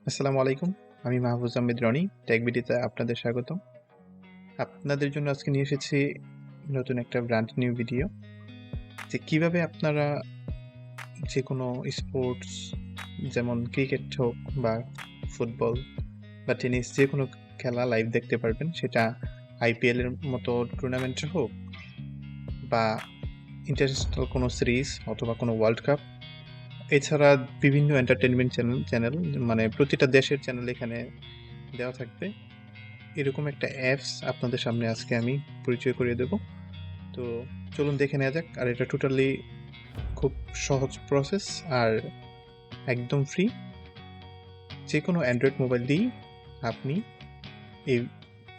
আসসালামু আলাইকুম। আমি মাহফুজ আহমেদ রনি। টেকবিডিতে আপনাদের স্বাগতম। আপনাদের জন্য আজকে নিয়ে এসেছি নতুন একটা ব্র্যান্ড নিউ ভিডিও, যে কিভাবে আপনারা যেকোনো স্পোর্টস, যেমন ক্রিকেট হোক বা ফুটবল বা টেনিস, যেকোনো খেলা লাইভ দেখতে পারবেন। সেটা আইপিএল এর মতো টুর্নামেন্টে হোক বা ইন্টারন্যাশনাল কোনো সিরিজ অথবা কোনো ওয়ার্ল্ড কাপ। এছাড়া বিভিন্ন এন্টারটেনমেন্ট চ্যানেল মানে প্রতিটা দেশের চ্যানেল এখানে দেওয়া থাকবে। এরকম একটা অ্যাপস আপনাদের সামনে আজকে আমি পরিচয় করিয়ে দেব। তো চলুন দেখে নেওয়া যাক। আর এটা টোটালি খুব সহজ প্রসেস আর একদম ফ্রি। যে কোনো অ্যান্ড্রয়েড মোবাইল দিয়েই আপনি এই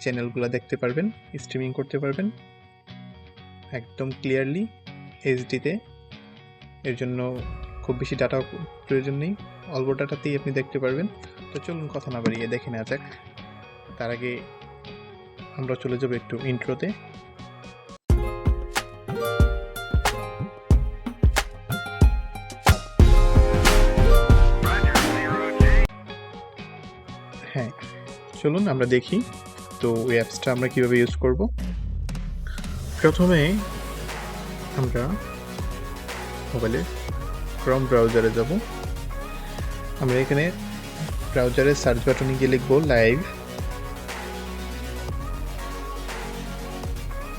চ্যানেলগুলো দেখতে পারবেন, স্ট্রিমিং করতে পারবেন একদম ক্লিয়ারলি এইচডিতে। এর জন্য খুব বেশি ডাটা প্রয়োজন নেই, অল্প ডাটাতেই আপনি দেখতে পারবেন। তো চলুন কথা না বাড়িয়ে দেখে নেওয়া যাক। তার আগে আমরা চলে যাব একটু ইন্ট্রোতে। হ্যাঁ, চলুন আমরা দেখি তো ওই অ্যাপসটা আমরা কিভাবে ইউজ করব। প্রথমে আমরা মোবাইলে ক্রোম ব্রাউজারে যাব। আমরা এখানে ব্রাউজারে সার্চ বাটনে গিয়ে লিখব লাইভ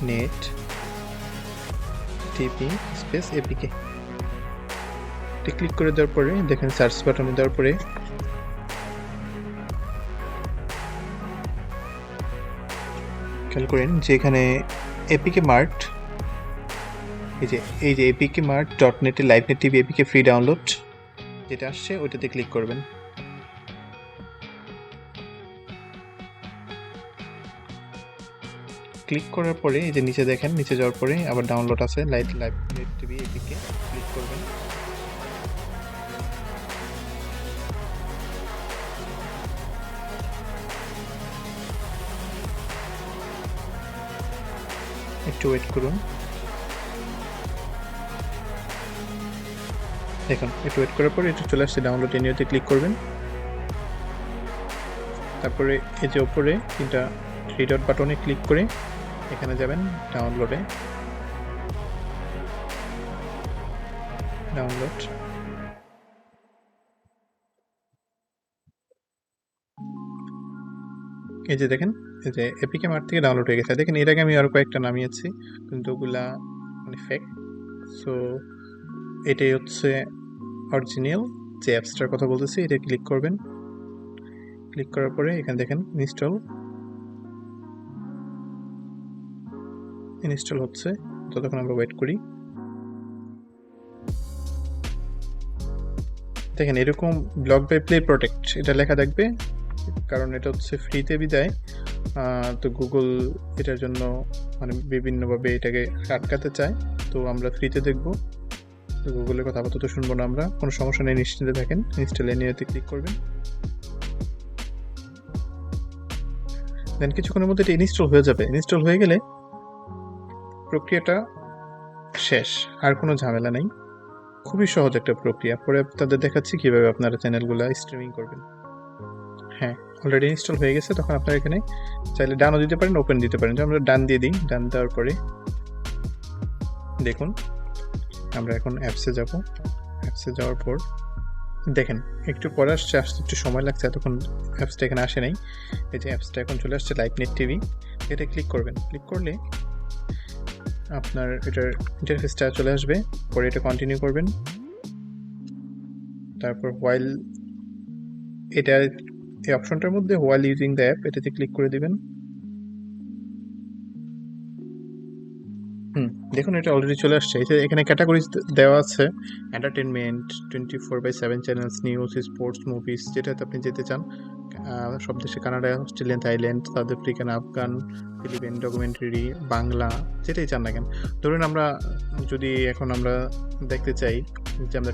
নেট টিপি স্পেস এপিকে। ক্লিক করে দেওয়ার পরে দেখেন সার্চ বাটনে দেওয়ার পরে খেয়াল করেন যে এখানে এপিকে মার্ট, এই যে APK mart .net live net TV APK free download যেটা আসছে ওইটাতে ক্লিক করবেন। ক্লিক করার পরে এই যে নিচে দেখেন, নিচে যাওয়ার পরে আবার ডাউনলোড আছে live net TV APK, click করবেন। একটু ওয়েট করুন, দেখুন একটু ওয়েট করার পরে এটা চলে আসছে ডাউনলোড এনিওতে ক্লিক করবেন। তারপরে এই যে উপরে তিনটা থ্রি ডট বাটনে ক্লিক করে এখানে যাবেন ডাউনলোডে, ডাউনলোড। এই যে দেখেন এই যে এপিকে মার্ট থেকে ডাউনলোড হয়ে গেছে। দেখেন এর আগে আমি আরো কয়েকটা নামিয়েছি কিন্তু ওগুলা মানে ফেক। সো এটাই হচ্ছে অরিজিনাল যে অ্যাপসটার কথা বলতেছি। এটা ক্লিক করবেন। ক্লিক করার পরে এখানে দেখেন ইনস্টল হচ্ছে, ততক্ষণ আমরা ওয়েট করি। দেখেন এরকম ব্লক বাই প্লে প্রোটেক্ট এটা লেখা থাকবে, কারণ এটা হচ্ছে ফ্রিতে বিদায়। তো গুগল এটার জন্য মানে বিভিন্নভাবে এটাকে আটকাতে চায়। তো আমরা ফ্রিতে দেখব, তো গুগলের কথা আপাতত শুনবো না আমরা। কোনো সমস্যা নেই, নিশ্চিন্তে থাকেন। ইনস্টল এনিওতে ক্লিক করবেন। দেন কিছুক্ষণের মধ্যে এটা ইনস্টল হয়ে যাবে। ইনস্টল হয়ে গেলে প্রক্রিয়াটা শেষ, আর কোনো ঝামেলা নেই। খুবই সহজ একটা প্রক্রিয়া। পরে তাদের দেখাচ্ছি কিভাবে আপনারা চ্যানেলগুলো স্ট্রিমিং করবেন। হ্যাঁ, অলরেডি ইনস্টল হয়ে গেছে। তখন আপনারা এখানে চাইলে ডানও দিতে পারেন, ওপেন দিতে পারেন। আমরা ডান দিয়ে দিই। ডান দেওয়ার পরে দেখুন আমরা এখন অ্যাপসে যাব। অ্যাপসে যাওয়ার পর দেখেন একটু পরে আসতে একটু সময় লাগছে, এতক্ষণ অ্যাপসটা এখানে আসে নাই। এই যে অ্যাপসটা এখন চলে আসছে লাইভ নেট টিভি, এটা ক্লিক করবেন। ক্লিক করলে আপনার এটার ইন্টারফেসটা চলে আসবে। পরে এটা কন্টিনিউ করবেন। তারপর হোয়াইল, এটা এই অপশনটার মধ্যে হোয়াইল ইউজিং দ্য অ্যাপ এটাতে ক্লিক করে দিবেন। দেখুন এটা অলরেডি চলে আসছে। এখানে ক্যাটাগরিজ দেওয়া আছে, entertainment, 24/7 channels, news, sports, movies, যেটাতে আপনি যেতে চান। সব দেশে Canada, Australian, Thailand, south African, Afghan, Philippines, documentary, Bangla, যেটাই চান না কেন। ধরুন আমরা যদি এখন আমরা দেখতে চাই যে আমরা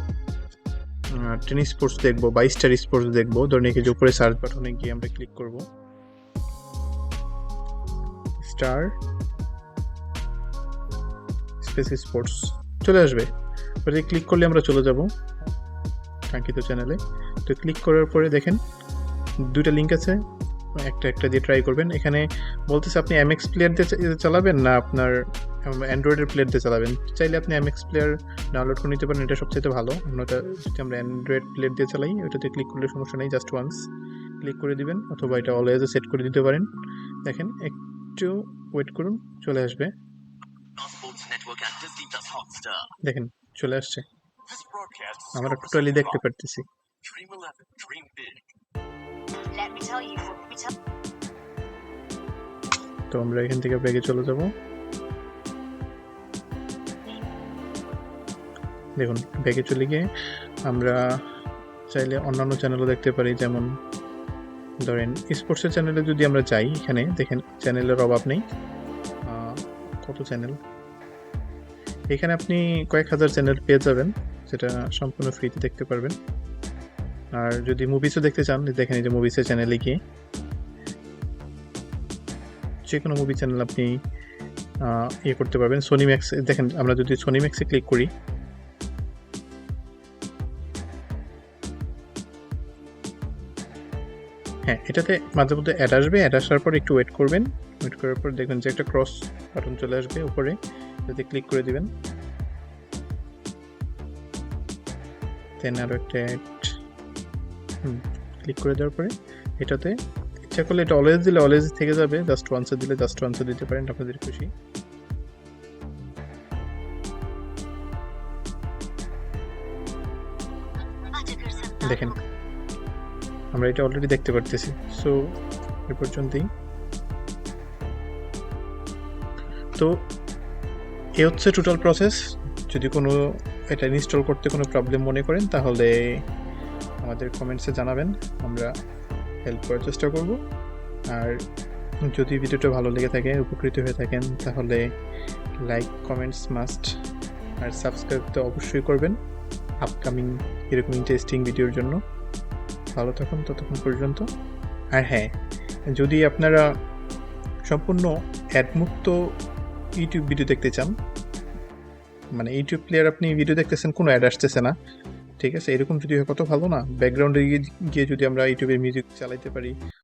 টেনিস স্পোর্টস দেখবো বা স্টার স্পোর্টস দেখবো, ধরুন এই যে উপরে সার্চ বাটনে গিয়ে আমরা ক্লিক করব স্টার স্পেস স্পোর্টস, চলে আসবে। ক্লিক করলে আমরা চলে যাব কাঙ্ক্ষিত চ্যানেলে। তো ক্লিক করার পরে দেখেন দুইটা লিঙ্ক আছে, একটা দিয়ে ট্রাই করবেন। এখানে বলতেছে আপনি এমএক্স প্লেয়ার দিয়ে চালাবেন না আপনার অ্যান্ড্রয়েডের প্লেয়ার দিয়ে চালাবেন। চাইলে আপনি এমএক্স প্লেয়ার ডাউনলোড করে নিতে পারেন, এটা সবচেয়ে ভালো। অন্যটা যদি আমরা অ্যান্ড্রয়েড প্লেয়ার দিয়ে চালাই, ওইটাতে ক্লিক করলে সমস্যা নেই, জাস্ট ওয়ান্স ক্লিক করে দিবেন, অথবা এটা অলওয়েজে সেট করে দিতে পারেন। দেখেন একটু ওয়েট করুন, চলে আসবে। দেখেন চলে আসছে, আমরা টোটালি দেখতে পারতেছি। তো আমরা এখান থেকে ব্যাগে চলে যাব। দেখুন ব্যাগে চলে গিয়ে আমরা চাইলে অন্যান্য চ্যানেলও দেখতে পারি, যেমন ধরেন স্পোর্টসের চ্যানেলে যদি আমরা যাই, এখানে দেখেন চ্যানেলের অভাব নেই, কত চ্যানেল। এখানে আপনি কয়েক হাজার চ্যানেল পেয়ে যাবেন, যেটা সম্পূর্ণ ফ্রিতে দেখতে পারবেন। আর যদি মুভিসও দেখতে চান, দেখেন এই যে মুভিসের চ্যানেলে গিয়ে যে কোনো মুভি চ্যানেল আপনি ইয়ে করতে পারবেন। সোনি ম্যাক্স, দেখেন আমরা যদি সোনি ম্যাক্সে ক্লিক করি, হ্যাঁ এটাতে মাঝে মধ্যে অ্যাড আসবে, অ্যাড আসার পর একটু ওয়েট করবেন, ওয়েট করার পর দেখবেন যে একটা ক্রস বাটন চলে আসবে উপরে, যাতে ক্লিক করে দিবেন। দেন আরও একটা অ্যাড, ক্লিক করে দেওয়ার পরে এটাতে ইচ্ছা করলে এটা অলওয়েজ দিলে অলওয়েজ থেকে যাবে, জাস্ট ওয়ান্সে দিলে জাস্ট ওয়ান্সে দিতে পারেন, আপনাদের খুশি। দেখেন আমরা এটা অলরেডি দেখতে পারতেছি। সো এ পর্যন্তই। তো এ হচ্ছে টোটাল প্রসেস। যদি কোনো এটা ইনস্টল করতে কোনো প্রবলেম মনে করেন, তাহলে আমাদের কমেন্টসে জানাবেন, আমরা হেল্প করার চেষ্টা করব। আর যদি ভিডিওটা ভালো লেগে থাকে, উপকৃত হয়ে থাকেন, তাহলে লাইক কমেন্টস মাস্ট, আর সাবস্ক্রাইব তো অবশ্যই করবেন আপকামিং এরকম ইন্টারেস্টিং ভিডিওর জন্য। ভালো থাকুন ততক্ষণ পর্যন্ত। আর হ্যাঁ, যদি আপনারা সম্পূর্ণ অ্যাডমুক্ত ইউটিউব ভিডিও দেখতে চান, মানে ইউটিউব প্লেয়ার আপনি ভিডিও দেখতেছেন, কোনো অ্যাড আসতেছে না, ঠিক আছে, এরকম যদি হয় কত ভালো না? ব্যাকগ্রাউন্ডে গিয়ে যদি আমরা ইউটিউবে মিউজিক চালাইতে পারি,